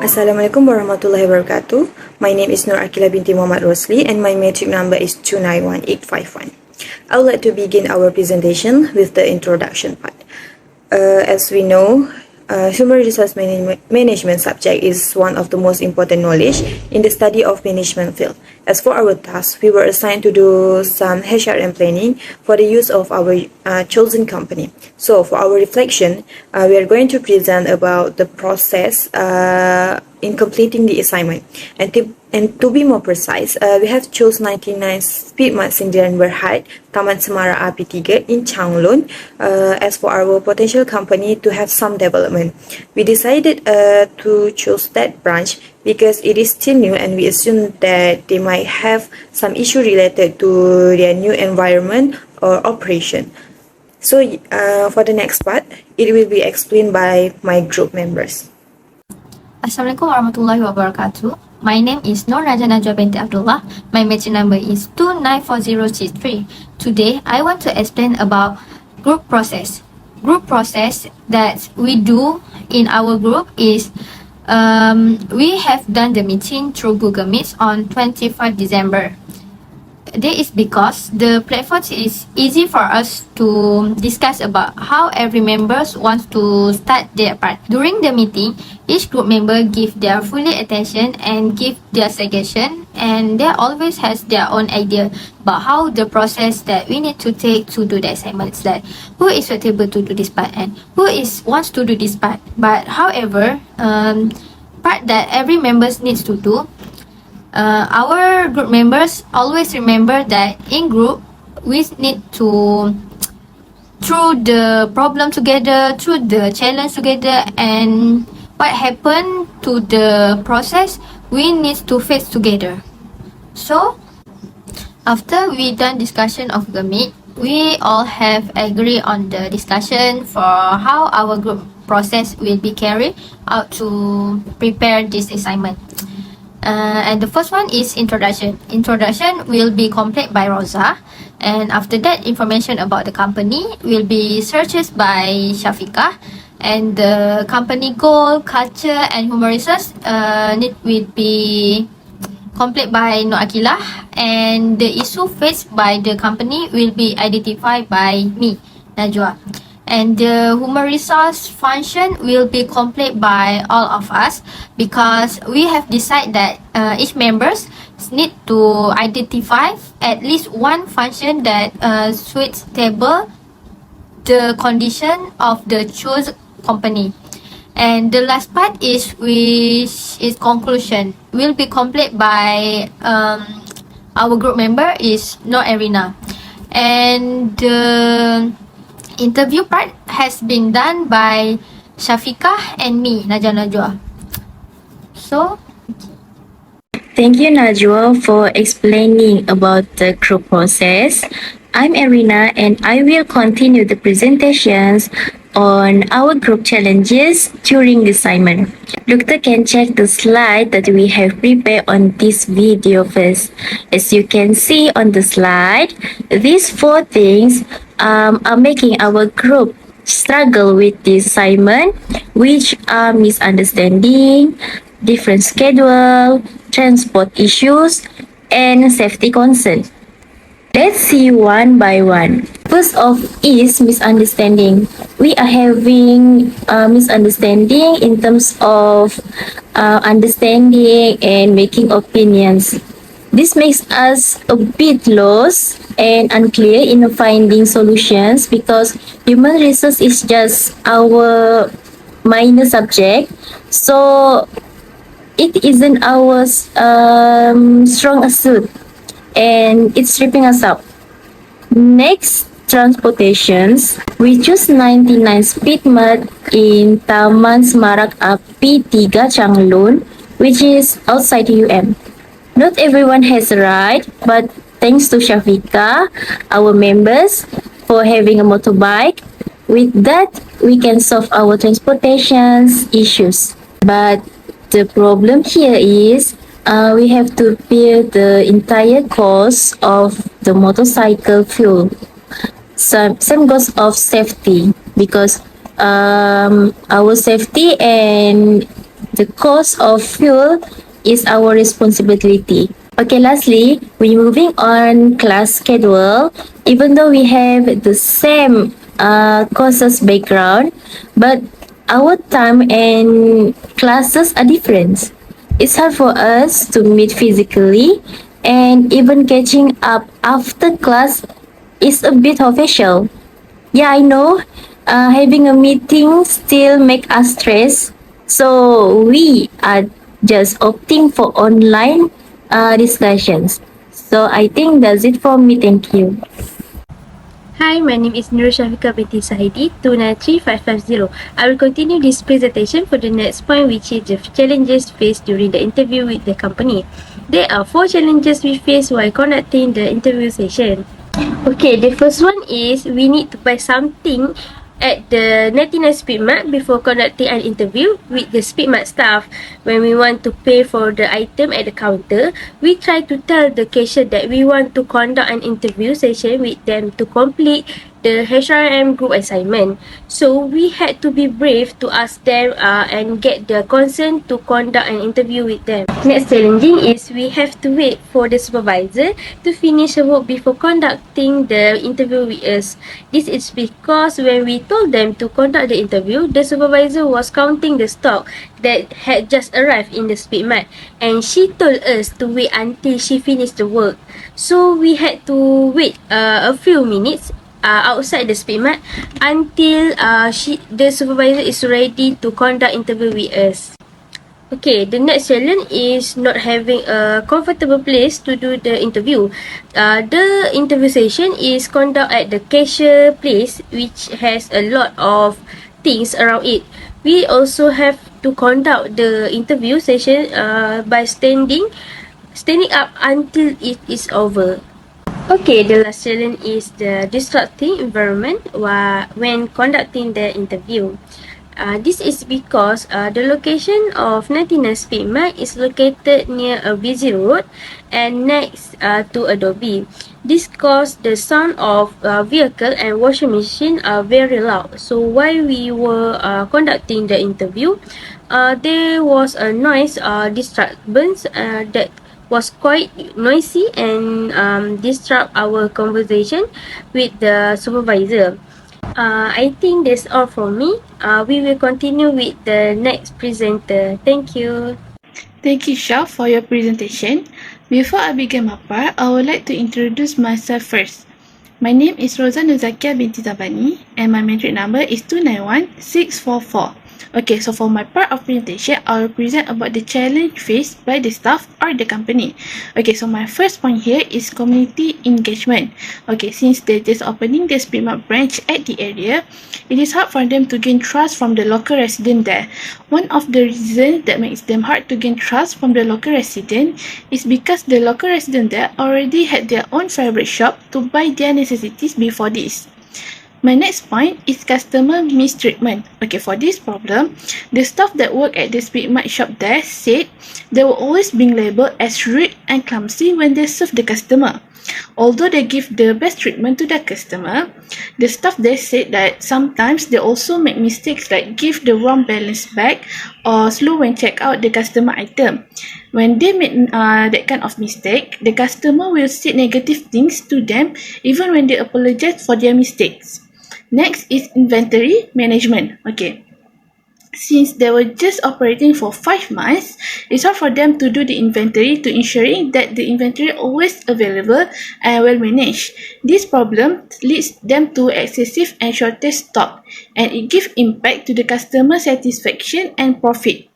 Assalamualaikum warahmatullahi wabarakatuh. My name is Nur Akila binti Muhammad Rosli and my matric number is 291851. I would like to begin our presentation with the introduction part. As we know, human resource management subject is one of the most important knowledge in the study of management field. As for our task, we were assigned to do some HRM planning for the use of our chosen company. So for our reflection, we are going to present about the process in completing the assignment. And to be more precise, we have chose 99 Speed Mat Sindiran Berhad, Taman Semara AP3 in Changlun as for our potential company to have some development. We decided to choose that branch because it is still new and we assume that they might have some issue related to their new environment or operation. So for the next part, it will be explained by my group members. Assalamualaikum warahmatullahi wabarakatuh. My name is Nur Najwa binti Abdullah. My matric number is 294063. Today, I want to explain about group process. Group process that we do in our group is we have done the meeting through Google Meet on 25 December. This is because the platform is easy for us to discuss about how every member wants to start their part. During the meeting, each group member give their fully attention and give their suggestion, and they always has their own idea about how the process that we need to take to do the assignments, that who is suitable to do this part and who is wants to do this part. But however, part that every member needs to do, our group members always remember that in group we need to through the problem together, through the challenge together, and what happened to the process we need to face together. So after we done discussion of the meet, we all have agree on the discussion for how our group process will be carried out to prepare this assignment. And the first one is introduction. Introduction will be complete by Rosa, and after that, information about the company will be searched by Shafika, and the company goal, culture, and human resource will be complete by Nur Akilah, and the issue faced by the company will be identified by me, Najwa. And the human resource function will be complete by all of us because we have decided that each members need to identify at least one function that suits table the condition of the chosen company. And the last part is which is conclusion will be complete by our group member is No Arena, and the interview part has been done by Shafika and me, Najwa. So, thank you, Najwa, for explaining about the group process. I'm Arina and I will continue the presentations on our group challenges during the assignment. Doctor can check the slide that we have prepared on this video first. As you can see on the slide, these four things are making our group struggle with this assignment, which are misunderstanding, different schedule, transport issues, and safety concerns. Let's see one by one. First off is misunderstanding. We are having a misunderstanding in terms of understanding and making opinions. This makes us a bit lost and unclear in finding solutions because human resource is just our minor subject. So it isn't our strong suit and it's tripping us up. Next, transportations. We choose 99 Speed Mat in Taman Semarak AP3 Changlun, which is outside UM. Not everyone has a ride, but thanks to Shafika, our members, for having a motorbike. With that, we can solve our transportations issues. But the problem here is we have to pay the entire cost of the motorcycle fuel. Same goes of safety because our safety and the cost of fuel is our responsibility. Okay, lastly, we're moving on class schedule. Even though we have the same courses background, but our time and classes are different. It's hard for us to meet physically, and even catching up after class is a bit official. Yeah, I know. Having a meeting still make us stress, so we are just opting for online discussions. So I think that's it for me. Thank you. Hi, my name is Nur Shafika binti Sahidi, 293550. I will continue this presentation for the next point, which is the challenges faced during the interview with the company. There are 4 challenges we face while conducting the interview session. Okay, the first one is we need to buy something at the 99 Speedmart before conducting an interview with the Speedmart staff. When we want to pay for the item at the counter, we try to tell the cashier that we want to conduct an interview session with them to complete the HRM group assignment. So we had to be brave to ask them and get their consent to conduct an interview with them. Next challenging is we have to wait for the supervisor to finish her work before conducting the interview with us. This is because when we told them to conduct the interview, the supervisor was counting the stock that had just arrived in the Speedmart, and she told us to wait until she finished the work. So we had to wait a few minutes outside the Speedmart until the supervisor is ready to conduct interview with us. Okay, the next challenge is not having a comfortable place to do the interview. The interview session is conducted at the cashier place, which has a lot of things around it. We also have to conduct the interview session by standing up until it is over. Okay, the last challenge is the disrupting environment when conducting the interview. This is because the location of 99 Speedmart is located near a busy road and next to Adobe. This caused the sound of vehicle and washing machine are very loud. So while we were conducting the interview, there was a noise disturbance that was quite noisy and disrupt our conversation with the supervisor. I think that's all from me. We will continue with the next presenter. Thank you. Thank you, Shah, for your presentation. Before I begin my part, I would like to introduce myself first. My name is Rosa Nuzakia binti Tabani, and my metric number is 291644. Okay, so for my part of presentation, I will present about the challenge faced by the staff or the company. Okay, so my first point here is community engagement. Okay, since they're just opening the Speedmart branch at the area, it is hard for them to gain trust from the local resident there. One of the reasons that makes them hard to gain trust from the local resident is because the local resident there already had their own favorite shop to buy their necessities before this. My next point is customer mistreatment. Okay, for this problem, the staff that work at the Speedmart shop there said they were always being labelled as rude and clumsy when they serve the customer. Although they give the best treatment to their customer, the staff there said that sometimes they also make mistakes like give the wrong balance bag or slow when check out the customer item. When they make that kind of mistake, the customer will say negative things to them even when they apologize for their mistakes. Next is inventory management. Okay. Since they were just operating for 5 months, it's hard for them to do the inventory to ensuring that the inventory always available and well managed. This problem leads them to excessive and shortage stock, and it gives impact to the customer satisfaction and profit.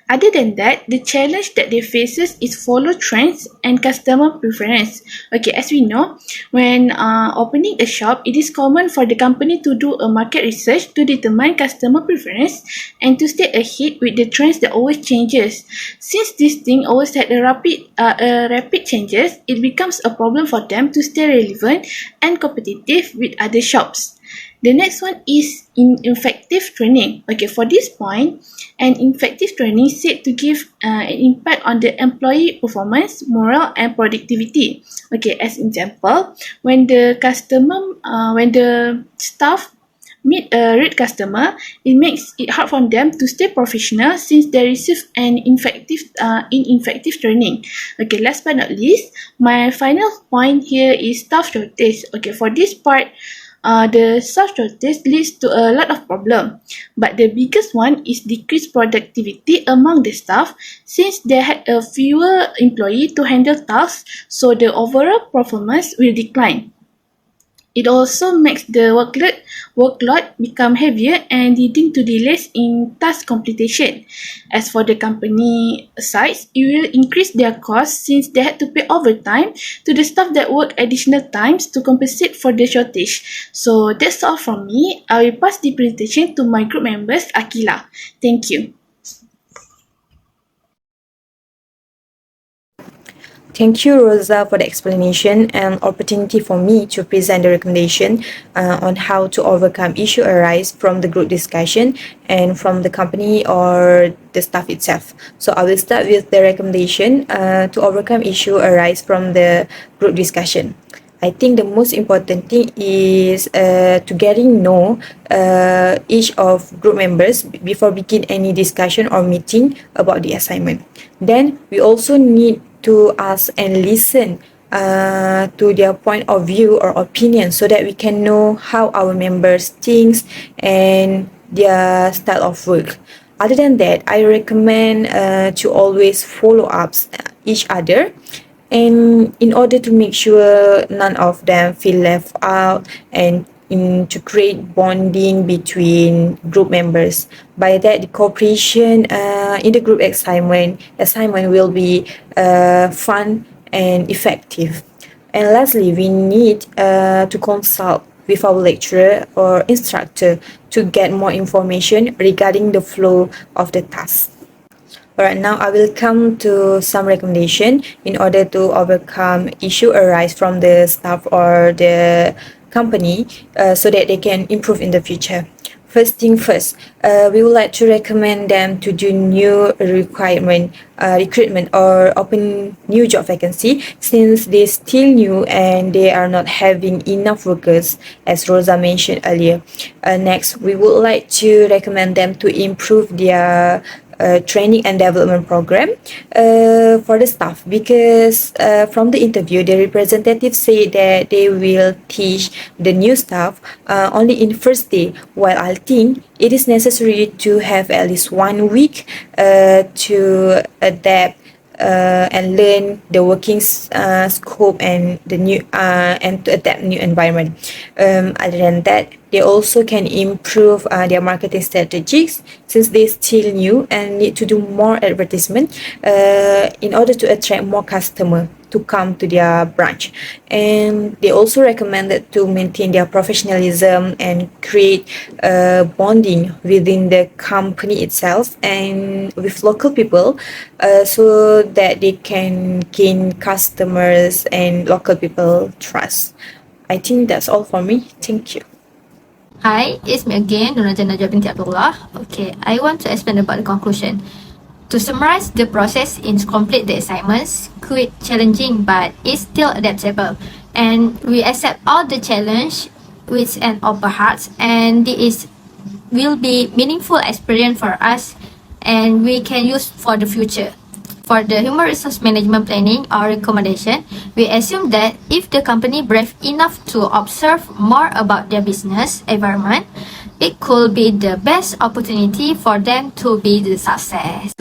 Other than that, the challenge that they faces is follow trends and customer preference. Okay, as we know, when opening a shop, it is common for the company to do a market research to determine customer preference and to stay ahead with the trends that always changes. Since this thing always had a rapid changes, it becomes a problem for them to stay relevant and competitive with other shops. The next one is effective training. Okay, for this point, an effective training is said to give an impact on the employee performance, morale, and productivity. Okay, as example, when the staff meet a rude customer, it makes it hard for them to stay professional since they receive an ineffective training. Okay, last but not least, my final point here is staff shortage. Okay, for this part, the staff shortage leads to a lot of problem, but the biggest one is decreased productivity among the staff since they had a fewer employee to handle tasks, so the overall performance will decline. It also makes the workload become heavier and leading to delays in task completion. As for the company sides, it will increase their costs since they had to pay overtime to the staff that work additional times to compensate for the shortage. So that's all from me. I will pass the presentation to my group members, Akila. Thank you. Thank you, Rosa, for the explanation and opportunity for me to present the recommendation on how to overcome issue arise from the group discussion and from the company or the staff itself. So I will start with the recommendation to overcome issue arise from the group discussion. I think the most important thing is to getting know each of group members before begin any discussion or meeting about the assignment. Then we also need to ask and listen to their point of view or opinion so that we can know how our members think and their style of work. Other than that, I recommend to always follow up each other, and in order to make sure none of them feel left out and to create bonding between group members. By that, the cooperation in the group assignment will be fun and effective. And lastly, we need to consult with our lecturer or instructor to get more information regarding the flow of the task. Alright, now I will come to some recommendation in order to overcome issue arise from the staff or the company so that they can improve in the future. First thing first, we would like to recommend them to do new recruitment or open new job vacancy since they're still new and they are not having enough workers, as Rosa mentioned earlier. Next, we would like to recommend them to improve their training and development program for the staff, because from the interview the representatives say that they will teach the new staff only in first day, while I think it is necessary to have at least 1 week to adapt and learn the working scope and the new and to adapt new environment. Other than that, they also can improve their marketing strategies since they're still new and need to do more advertisement in order to attract more customer to come to their branch. And they also recommended to maintain their professionalism and create bonding within the company itself and with local people so that they can gain customers and local people trust. I think that's all for me. Thank you. Hi, it's me again, Nurajah Najwa binti Abdullah. Okay, I want to explain about the conclusion. To summarize the process is complete the assignments, quite challenging but it's still adaptable. And we accept all the challenge with an open heart, and this will be meaningful experience for us and we can use for the future. For the human resource management planning or recommendation, we assume that if the company brave enough to observe more about their business environment, it could be the best opportunity for them to be the success.